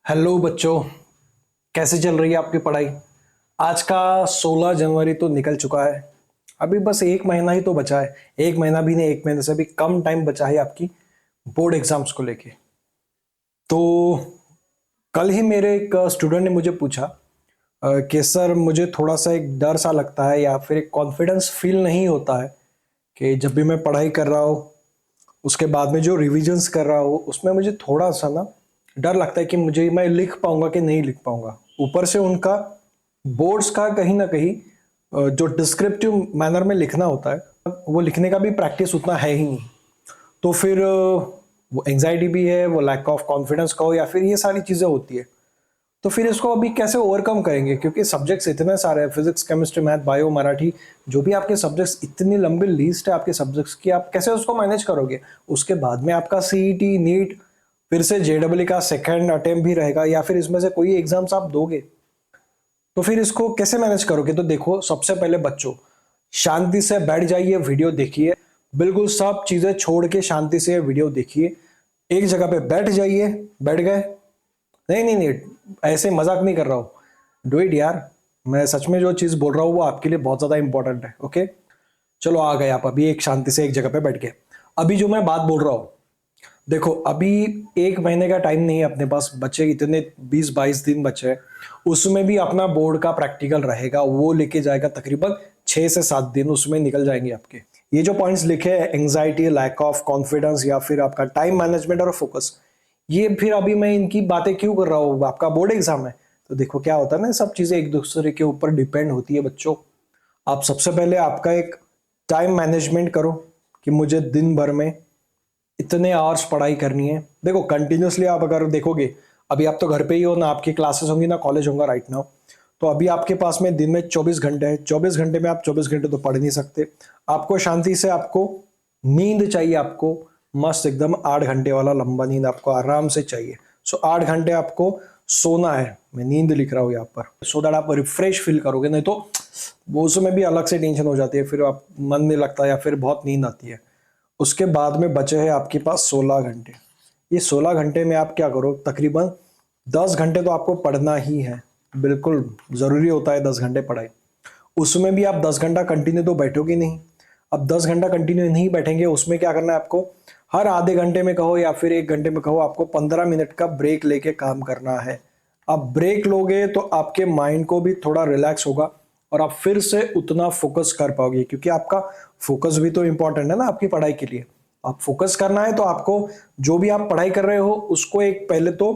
Hello बच्चों, कैसे चल रही है आपकी पढ़ाई। आज का 16 जनवरी तो निकल चुका है। अभी बस एक महीना ही तो बचा है। एक महीना भी नहीं, एक महीने से भी कम टाइम बचा है आपकी बोर्ड एग्जाम्स को लेके। तो कल ही मेरे एक स्टूडेंट ने मुझे पूछा कि सर मुझे थोड़ा सा एक डर सा लगता है या फिर एक कॉन्फिडेंस फील नहीं होता है कि जब भी मैं पढ़ाई कर रहा हूँ उसके बाद में जो रिविजन्स कर रहा हूँ उसमें मुझे थोड़ा सा ना डर लगता है कि मुझे मैं लिख पाऊंगा कि नहीं लिख पाऊंगा। ऊपर से उनका बोर्ड्स का कहीं ना कहीं जो डिस्क्रिप्टिव मैनर में लिखना होता है वो लिखने का भी प्रैक्टिस उतना है ही नहीं। तो फिर वो एंजाइटी भी है, वो लैक ऑफ कॉन्फिडेंस का हो या फिर ये सारी चीज़ें होती है। तो फिर इसको अभी कैसे ओवरकम करेंगे, क्योंकि सब्जेक्ट्स इतने सारे हैं, physics chemistry math bio Marathi, जो भी आपके सब्जेक्ट्स, इतनी लंबी लिस्ट है आपके सब्जेक्ट्स की, आप कैसे उसको मैनेज करोगे। उसके बाद में आपका सीईटी नीट फिर से जेडब्ल्यू का सेकंड अटेम्प्ट भी रहेगा या फिर इसमें से कोई एग्जाम्स आप दोगे, तो फिर इसको कैसे मैनेज करोगे। तो देखो, सबसे पहले बच्चों शांति से बैठ जाइए, वीडियो देखिए, बिल्कुल सब चीजें छोड़ के शांति से वीडियो देखिए। एक जगह पे बैठ जाइए। बैठ गए? नहीं नहीं नहीं, ऐसे मजाक नहीं कर रहा हूं, डू इट यार। मैं सच में जो चीज बोल रहा हूँ वो आपके लिए बहुत ज्यादा इंपॉर्टेंट है। ओके, चलो आ गए आप। अभी एक शांति से एक जगह पे बैठ गए। अभी जो मैं बात बोल रहा हूँ, देखो अभी एक महीने का टाइम नहीं है अपने पास, बच्चे इतने 20-22 दिन बचे हैं। उसमें भी अपना बोर्ड का प्रैक्टिकल रहेगा, वो लेके जाएगा तकरीबन 6 से 7 दिन, उसमें निकल जाएंगे आपके। ये जो पॉइंट्स लिखे हैं, एंग्जाइटी, लैक ऑफ कॉन्फिडेंस या फिर आपका टाइम मैनेजमेंट और फोकस, ये फिर अभी मैं इनकी बातें क्यों कर रहा हूँ, आपका बोर्ड एग्जाम है। तो देखो क्या होता है ना, सब चीजें एक दूसरे के ऊपर डिपेंड होती है बच्चों। आप सबसे पहले आपका एक टाइम मैनेजमेंट करो कि मुझे दिन भर में इतने आवर्स पढ़ाई करनी है। देखो कंटिन्यूसली आप अगर देखोगे, अभी आप तो घर पे ही हो ना, आपकी क्लासेस होंगी ना कॉलेज होगा राइट नाउ, तो अभी आपके पास में दिन में 24 घंटे है। 24 घंटे में आप 24 घंटे तो पढ़ नहीं सकते। आपको शांति से, आपको नींद चाहिए, आपको मस्त एकदम 8 घंटे वाला लंबा नींद आपको आराम से चाहिए। सो 8 घंटे आपको सोना है। मैं नींद लिख रहा हूँ यहाँ पर, सो दैट आप रिफ्रेश फील करोगे। नहीं तो वो उसमें भी अलग से टेंशन हो जाती है, फिर आप मन नहीं लगता या फिर बहुत नींद आती है। उसके बाद में बचे हैं आपके पास 16 घंटे। ये 16 घंटे में आप क्या करो, तकरीबन 10 घंटे तो आपको पढ़ना ही है, बिल्कुल जरूरी होता है 10 घंटे पढ़ाई। उसमें भी आप 10 घंटा कंटिन्यू तो बैठोगे नहीं। अब 10 घंटा कंटिन्यू नहीं बैठेंगे, उसमें क्या करना है आपको, हर आधे घंटे में कहो या फिर 1 घंटे में कहो, आपको 15 मिनट का ब्रेक लेके काम करना है। आप ब्रेक लोगे तो आपके माइंड को भी थोड़ा रिलैक्स होगा और आप फिर से उतना फोकस कर पाओगे, क्योंकि आपका फोकस भी तो इंपॉर्टेंट है ना आपकी पढ़ाई के लिए। आप फोकस करना है तो आपको जो भी आप पढ़ाई कर रहे हो उसको एक पहले तो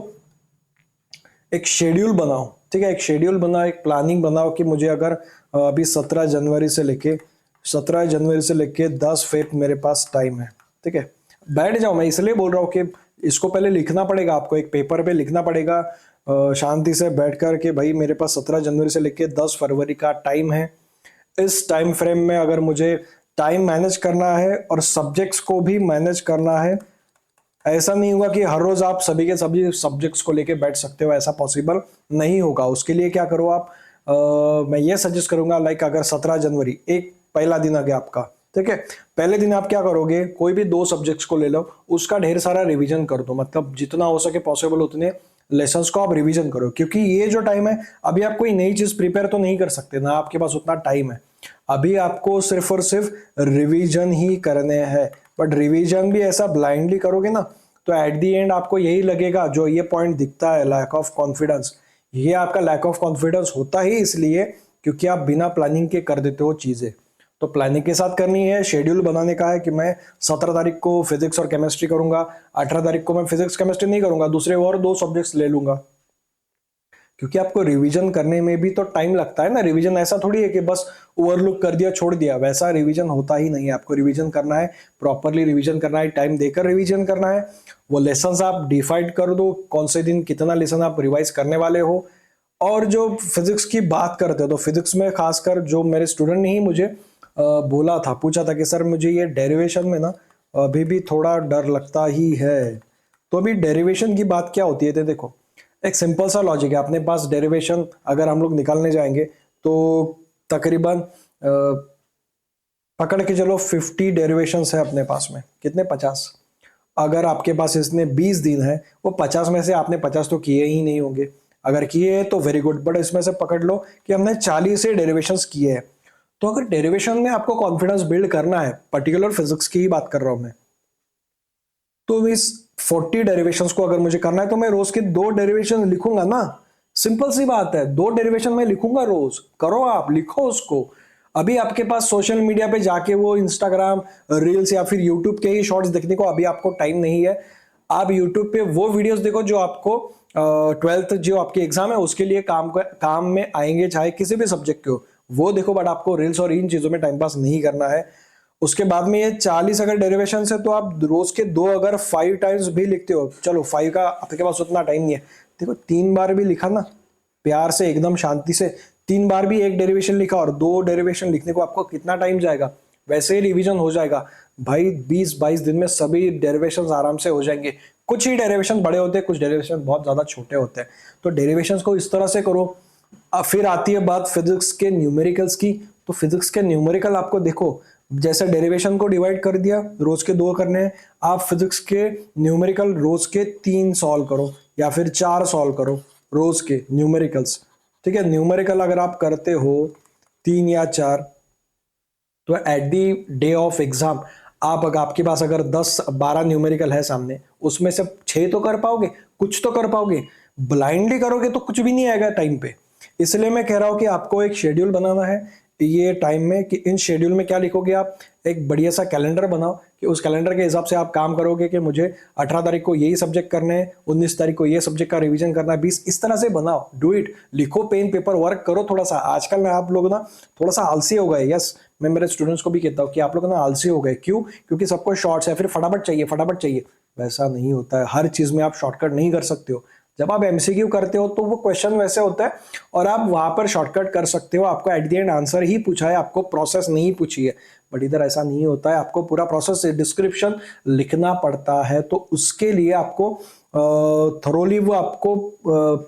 एक शेड्यूल बनाओ। ठीक है, एक शेड्यूल बनाओ, एक प्लानिंग बनाओ कि मुझे अगर अभी 17 जनवरी से लेके 10 फेब मेरे पास टाइम है। ठीक है, बैठ जाओ। मैं इसलिए बोल रहा हूँ कि इसको पहले लिखना पड़ेगा, आपको एक पेपर पे लिखना पड़ेगा शांति से बैठ कर के, भाई मेरे पास 17 जनवरी से लेके 10 फरवरी का टाइम है। इस टाइम फ्रेम में अगर मुझे टाइम मैनेज करना है और सब्जेक्ट्स को भी मैनेज करना है, ऐसा नहीं होगा कि हर रोज आप सभी के सभी सब्जेक्ट्स को लेके बैठ सकते हो, ऐसा पॉसिबल नहीं होगा। उसके लिए क्या करो आप, मैं ये सजेस्ट करूंगा, लाइक अगर 17 जनवरी एक पहला दिन आ गया आपका, ठीक है, पहले दिन आप क्या करोगे, कोई भी 2 सब्जेक्ट्स को ले लो, उसका ढेर सारा रिवीजन कर दो। मतलब जितना हो सके पॉसिबल उतने लेसन्स को आप रिवीजन करो, क्योंकि ये जो टाइम है अभी आप कोई नई चीज प्रिपेयर तो नहीं कर सकते ना, आपके पास उतना टाइम है। अभी आपको सिर्फ और सिर्फ रिवीजन ही करने हैं। बट रिवीजन भी ऐसा ब्लाइंडली करोगे ना, तो एट दी एंड आपको यही लगेगा, जो ये पॉइंट दिखता है लैक ऑफ कॉन्फिडेंस, ये आपका लैक ऑफ कॉन्फिडेंस होता ही इसलिए क्योंकि आप बिना प्लानिंग के कर देते हो चीजें। तो प्लानिंग के साथ करनी है, शेड्यूल बनाने का है कि मैं 17 तारीख को फिजिक्स और केमिस्ट्री करूंगा, 18 तारीख को मैं फिजिक्स केमिस्ट्री नहीं करूंगा, दूसरे और 2 सब्जेक्ट्स ले लूंगा। क्योंकि आपको रिवीजन करने में भी तो टाइम लगता है ना। रिवीजन ऐसा थोड़ी है कि बस ओवरलुक कर दिया छोड़ दिया, वैसा रिवीजन होता ही नहीं है। आपको रिवीजन करना है, प्रॉपरली रिवीजन करना है, टाइम देकर रिवीजन करना है। वो लेसन्स आप डिफाइड कर दो, कौन से दिन कितना लेसन आप रिवाइज करने वाले हो। और जो फिजिक्स की बात करते हो, तो फिजिक्स में खासकर जो मेरे स्टूडेंट ने ही मुझे बोला था, पूछा था कि सर मुझे ये डेरिवेशन में ना अभी भी थोड़ा डर लगता ही है। तो अभी डेरिवेशन की बात क्या होती है, तो देखो एक सिंपल सा लॉजिक है अपने पास। डेरिवेशन अगर हम लोग निकालने जाएंगे तो तकरीबन पकड़ के चलो 50 डेरिवेशंस है अपने पास में। कितने? 50। अगर आपके पास इसने 20 दिन है, वो 50 में से आपने 50 तो किए ही नहीं होंगे। अगर किए हैं तो वेरी गुड, बट इसमें से पकड़ लो कि हमने 40 से डेरिवेशंस किए हैं। तो अगर डेरिवेशन में आपको कॉन्फिडेंस बिल्ड करना है, पर्टिकुलर फिजिक्स की ही बात कर रहा हूं मैं, तो इस 40 डेरिवेशंस को अगर मुझे करना है तो मैं रोज के 2 डेरिवेशन लिखूंगा ना। सिंपल सी बात है, 2 डेरिवेशन मैं लिखूंगा रोज। करो, आप लिखो उसको। अभी आपके पास सोशल मीडिया पे जाके वो इंस्टाग्राम रील्स या फिर यूट्यूब के ही शॉर्ट्स देखने को अभी आपको टाइम नहीं है। आप यूट्यूब पे वो वीडियोस देखो जो आपको 12th जो आपके एग्जाम है उसके लिए काम में आएंगे, चाहे किसी भी सब्जेक्ट के हो, वो देखो। बट आपको रील्स और इन चीजों में टाइम पास नहीं करना है। उसके बाद में ये 40 अगर डेरिवेशन है तो आप रोज के 2 अगर 5 टाइम्स भी लिखते हो, चलो 5 का आपके पास उतना टाइम नहीं है, देखो 3 बार भी लिखा ना, प्यार से एकदम शांति से 3 बार भी एक डेरिवेशन लिखा और 2 डेरिवेशन लिखने को आपको कितना टाइम जाएगा, वैसे ही रिवीजन हो जाएगा भाई। 20-22 दिन में सभी डेरिवेशन आराम से हो जाएंगे। कुछ ही डेरिवेशन बड़े होते हैं, कुछ डेरिवेशन बहुत ज्यादा छोटे होते हैं। तो डेरिवेशन को इस तरह से करो। अब फिर आती है बात फिजिक्स के न्यूमेरिकल्स की। तो फिजिक्स के न्यूमेरिकल आपको देखो, जैसे डेरिवेशन को डिवाइड कर दिया, रोज के 2 करने हैं, आप फिजिक्स के न्यूमेरिकल रोज के 3 सॉल्व करो या फिर 4 सॉल्व करो रोज के न्यूमेरिकल्स। ठीक है, न्यूमेरिकल अगर आप करते हो 3 या 4, तो at the day of exam आप अगर आपके पास अगर 10-12 न्यूमेरिकल है सामने, उसमें से 6 तो कर पाओगे, कुछ तो कर पाओगे। ब्लाइंडली करोगे तो कुछ भी नहीं आएगा टाइम पे। इसलिए मैं कह रहा हूं कि आपको एक शेड्यूल बनाना है ये टाइम में, कि इन शेड्यूल में क्या लिखोगे आप, एक बढ़िया सा कैलेंडर बनाओ कि उस कैलेंडर के हिसाब से आप काम करोगे कि मुझे 18 तारीख को यही सब्जेक्ट करने हैं, 19 तारीख को ये सब्जेक्ट का रिवीजन करना है, 20, इस तरह से बनाओ। डू इट, लिखो, पेन पेपर वर्क करो थोड़ा सा। आजकल ना आप लोग ना थोड़ा सा आलसी हो गए। यस, मैं मेरे स्टूडेंट्स को भी कहता हूँ कि आप लोग ना आलसी हो गए। क्यों? क्योंकि सबको शॉर्ट्स है, फिर फटाफट चाहिए, फटाफट चाहिए। वैसा नहीं होता है, हर चीज में आप शॉर्टकट नहीं कर सकते हो। जब आप एमसीक्यू करते हो तो वो क्वेश्चन वैसे होता है और आप वहां पर शॉर्टकट कर सकते हो। आपको एट द एंड आंसर ही पूछा है, आपको प्रोसेस नहीं पूछी है। बट इधर ऐसा नहीं होता है, आपको पूरा प्रोसेस डिस्क्रिप्शन लिखना पड़ता है। तो उसके लिए आपको थरोली वो आपको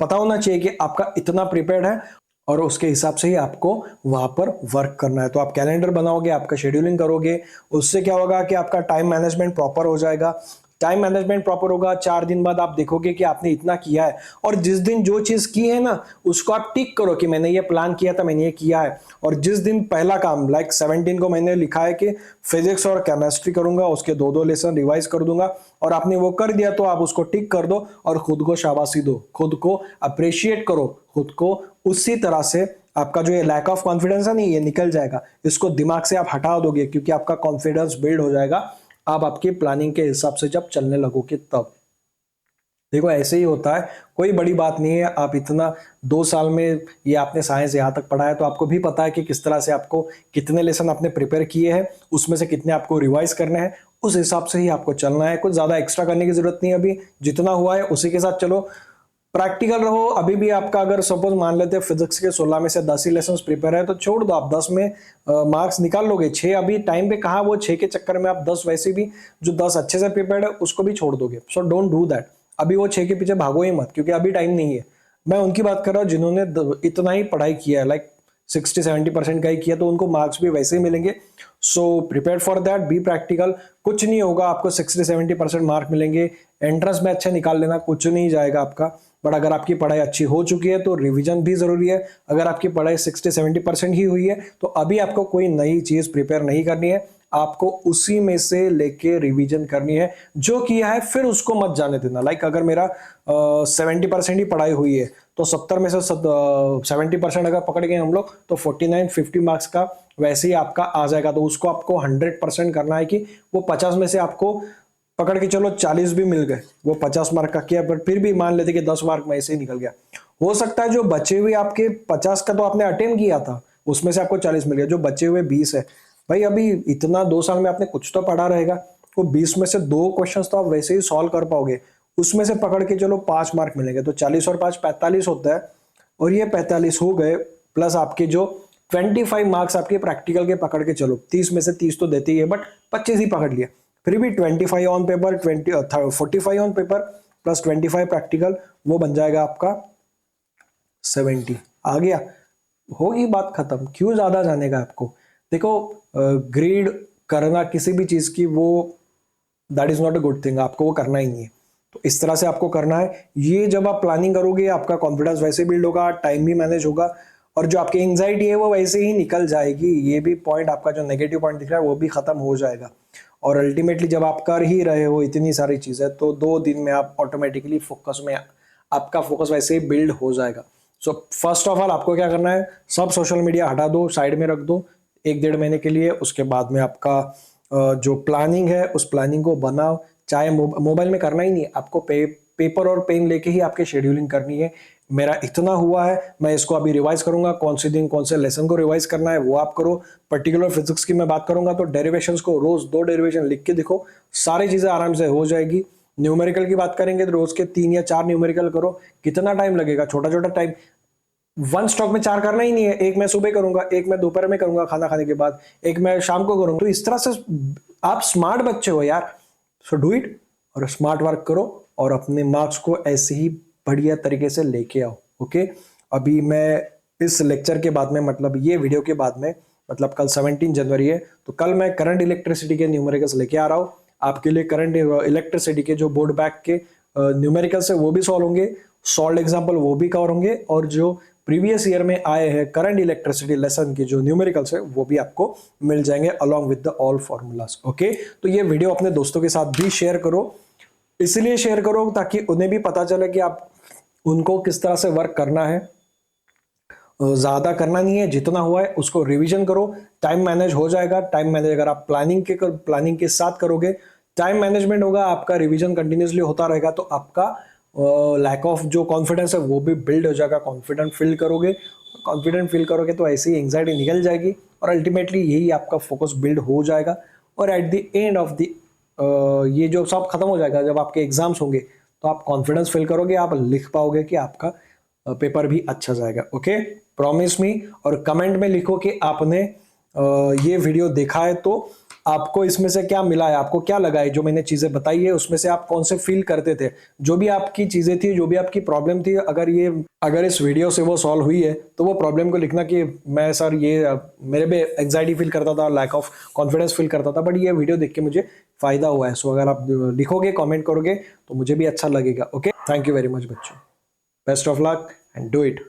पता होना चाहिए कि आपका इतना प्रिपेयर्ड है और उसके हिसाब से ही आपको वहां पर वर्क करना है। तो आप कैलेंडर बनाओगे, आपका शेड्यूलिंग करोगे, उससे क्या होगा कि आपका टाइम मैनेजमेंट प्रॉपर हो जाएगा। टाइम मैनेजमेंट प्रॉपर होगा, 4 दिन बाद आप देखोगे कि आपने इतना किया है। और जिस दिन जो चीज की है ना, उसको आप टिक करो कि मैंने ये प्लान किया था, मैंने ये किया है। और जिस दिन पहला काम, लाइक 17 को मैंने लिखा है कि फिजिक्स और केमिस्ट्री करूंगा, उसके 2-2 लेसन रिवाइज कर दूंगा, और आपने वो कर दिया तो आप उसको टिक कर दो और खुद को शाबाशी दो, खुद को अप्रिशिएट करो, खुद को। उसी तरह से आपका जो ये लैक ऑफ कॉन्फिडेंस है नहीं, ये निकल जाएगा। इसको दिमाग से आप हटा दोगे क्योंकि आपका कॉन्फिडेंस बिल्ड हो जाएगा आप आपकी प्लानिंग के हिसाब से जब चलने लगोगे तब। देखो ऐसे ही होता है, कोई बड़ी बात नहीं है। आप इतना 2 साल में ये आपने साइंस यहाँ तक पढ़ा है तो आपको भी पता है कि किस तरह से आपको कितने लेसन आपने प्रिपेयर किए हैं, उसमें से कितने आपको रिवाइज करने हैं, उस हिसाब से ही आपको चलना है। कुछ ज्यादा एक्स्ट्रा करने की जरूरत नहीं है, अभी जितना हुआ है उसी के साथ चलो। प्रैक्टिकल रहो। अभी भी आपका अगर सपोज मान लेते हैं फिजिक्स के 16 में से 10 ही लेसन प्रिपेयर है तो छोड़ दो, आप 10 में मार्क्स निकाल लोगे। 6 अभी टाइम पे कहा, वो 6 के चक्कर में आप 10 वैसे भी जो 10 अच्छे से प्रिपेयर है उसको भी छोड़ दोगे। So don't do that. अभी वो 6 के पीछे भागो ही मत, क्योंकि अभी टाइम नहीं है। मैं उनकी बात कर रहा हूँ जिन्होंने इतना ही पढ़ाई किया है, लाइक 60-70% का ही किया, तो उनको मार्क्स भी वैसे ही मिलेंगे। So prepare for that, be practical. कुछ नहीं होगा, आपको 60-70% मार्क मिलेंगे। एंट्रेंस में अच्छा निकाल लेना, कुछ नहीं जाएगा आपका। बट अगर आपकी पढ़ाई अच्छी हो चुकी है तो रिवीजन भी जरूरी है। अगर आपकी पढ़ाई 60-70% ही हुई है तो अभी आपको कोई नई चीज प्रिपेयर नहीं करनी है, आपको उसी में से लेके रिवीजन करनी है। जो किया है फिर उसको मत जाने देना। लाइक अगर मेरा 70% ही पढ़ाई हुई है तो 70 में से 70% अगर पकड़ गए हम लोग तो 49-50 मार्क्स का वैसे ही आपका आ जाएगा। तो उसको आपको 100% करना है कि वो 50 में से आपको पकड़ के चलो 40 भी मिल गए, वो 50 मार्क का किया, पर फिर भी मान लेते कि 10 मार्क में ऐसे ही निकल गया। हो सकता है जो बचे हुए आपके 50 का तो आपने अटेम्प्ट किया था, उसमें से आपको 40 मिल गया, जो बचे हुए 20 है, भाई अभी इतना 2 साल में आपने कुछ तो पढ़ा रहेगा। वो 20 में से 2 क्वेश्चन तो आप वैसे ही सॉल्व कर पाओगे, उसमें से पकड़ के चलो 5 मार्क मिलेंगे, तो 40 और 5 45 होता है। और ये 45 हो गए, प्लस आपके जो 25 मार्क्स आपके प्रैक्टिकल के पकड़ के चलो, 30 में से 30 तो देते ही है, बट 25 ही पकड़ लिया, फिर भी 25 on paper, 45 on paper plus 25 practical, वो बन जाएगा आपका 70। आ गया, होगी बात खत्म। क्यों ज्यादा जाने का आपको? देखो ग्रेड करना किसी भी चीज की, वो that is not a good thing, आपको वो करना ही नहीं है। तो इस तरह से आपको करना है। ये जब आप प्लानिंग करोगे आपका कॉन्फिडेंस वैसे बिल्ड होगा, टाइम भी मैनेज होगा, और जो आपकी एंग्जाइटी है वो वैसे ही निकल जाएगी। ये भी पॉइंट, आपका जो नेगेटिव पॉइंट दिख रहा है वो भी खत्म हो जाएगा। और अल्टीमेटली जब आप कर ही रहे हो इतनी सारी चीजें, तो 2 दिन में आप ऑटोमेटिकली फोकस में, आपका फोकस वैसे ही बिल्ड हो जाएगा। सो फर्स्ट ऑफ ऑल आपको क्या करना है, सब सोशल मीडिया हटा दो, साइड में रख दो 1-1.5 महीने के लिए। उसके बाद में आपका जो प्लानिंग है उस प्लानिंग को बनाओ। चाहे मोबाइल में करना ही नहीं, आपको पेपर और पेन लेके ही आपके शेड्यूलिंग करनी है। मेरा इतना हुआ है, मैं इसको अभी रिवाइज करूंगा, कौन से दिन कौन से लेसन को रिवाइज करना है वो आप करो। पर्टिकुलर फिजिक्स की मैं बात करूंगा तो डेरिवेशंस को रोज 2 डेरिवेशन लिख के देखो, सारी चीजें आराम से हो जाएगी। न्यूमेरिकल की बात करेंगे तो रोज के 3 या 4 न्यूमेरिकल करो। कितना टाइम लगेगा, छोटा छोटा टाइम, वन स्टॉक में 4 करना ही नहीं है। एक मैं सुबह करूंगा, एक मैं दोपहर में करूंगा खाना खाने के बाद, एक मैं शाम को करूंगा। तो इस तरह से आप स्मार्ट बच्चे हो यार, सो डू इट और स्मार्ट वर्क करो और अपने मार्क्स को ऐसे ही बढ़िया तरीके से लेके आओ। ओके, अभी मैं इस लेक्चर के बाद में, मतलब ये वीडियो के बाद में, मतलब कल 17 जनवरी है, तो कल मैं करंट इलेक्ट्रिसिटी के न्यूमेरिकल्स लेके आ रहा हूँ आपके लिए। करंट इलेक्ट्रिसिटी के जो बोर्ड बैक के न्यूमेरिकल्स है वो भी सॉल्व होंगे, सॉल्व एग्जाम्पल वो भी कवर होंगे, और जो प्रीवियस ईयर में आए हैं करंट इलेक्ट्रिसिटी लेसन के जो न्यूमेरिकल्स है वो भी आपको मिल जाएंगे along with the all formulas. Okay, तो ये वीडियो अपने दोस्तों के साथ भी शेयर करो, इसलिए शेयर करो ताकि उन्हें भी पता चले कि आप उनको किस तरह से वर्क करना है। ज्यादा करना नहीं है, जितना हुआ है उसको रिवीजन करो, टाइम मैनेज हो जाएगा। टाइम मैनेज अगर आप प्लानिंग के साथ करोगे, टाइम मैनेजमेंट होगा, आपका रिवीजन कंटिन्यूसली होता रहेगा, तो आपका लैक ऑफ जो कॉन्फिडेंस है वो भी बिल्ड हो जाएगा। कॉन्फिडेंट फील करोगे तो ऐसी एंग्जाइटी निकल जाएगी और अल्टीमेटली यही आपका फोकस बिल्ड हो जाएगा। और at the end of the ये जो सब खत्म हो जाएगा, जब आपके एग्जाम्स होंगे तो आप कॉन्फिडेंस फील करोगे, आप लिख पाओगे कि आपका पेपर भी अच्छा जाएगा। Okay, promise me. और कमेंट में लिखो कि आपने ये वीडियो देखा है तो आपको इसमें से क्या मिला है, आपको क्या लगा है, जो मैंने चीजें बताई है उसमें से आप कौन से फील करते थे, जो भी आपकी चीजें थी, जो भी आपकी प्रॉब्लम थी। अगर इस वीडियो से वो सॉल्व हुई है तो वो प्रॉब्लम को लिखना कि मैं सर ये मेरे भी एंग्जाइटी फील करता था, लैक ऑफ कॉन्फिडेंस फील करता था, बट ये वीडियो देख के मुझे फायदा हुआ है। सो अगर आप लिखोगे, कॉमेंट करोगे तो मुझे भी अच्छा लगेगा। Okay, thank you very much बच्चों, best of luck and do it.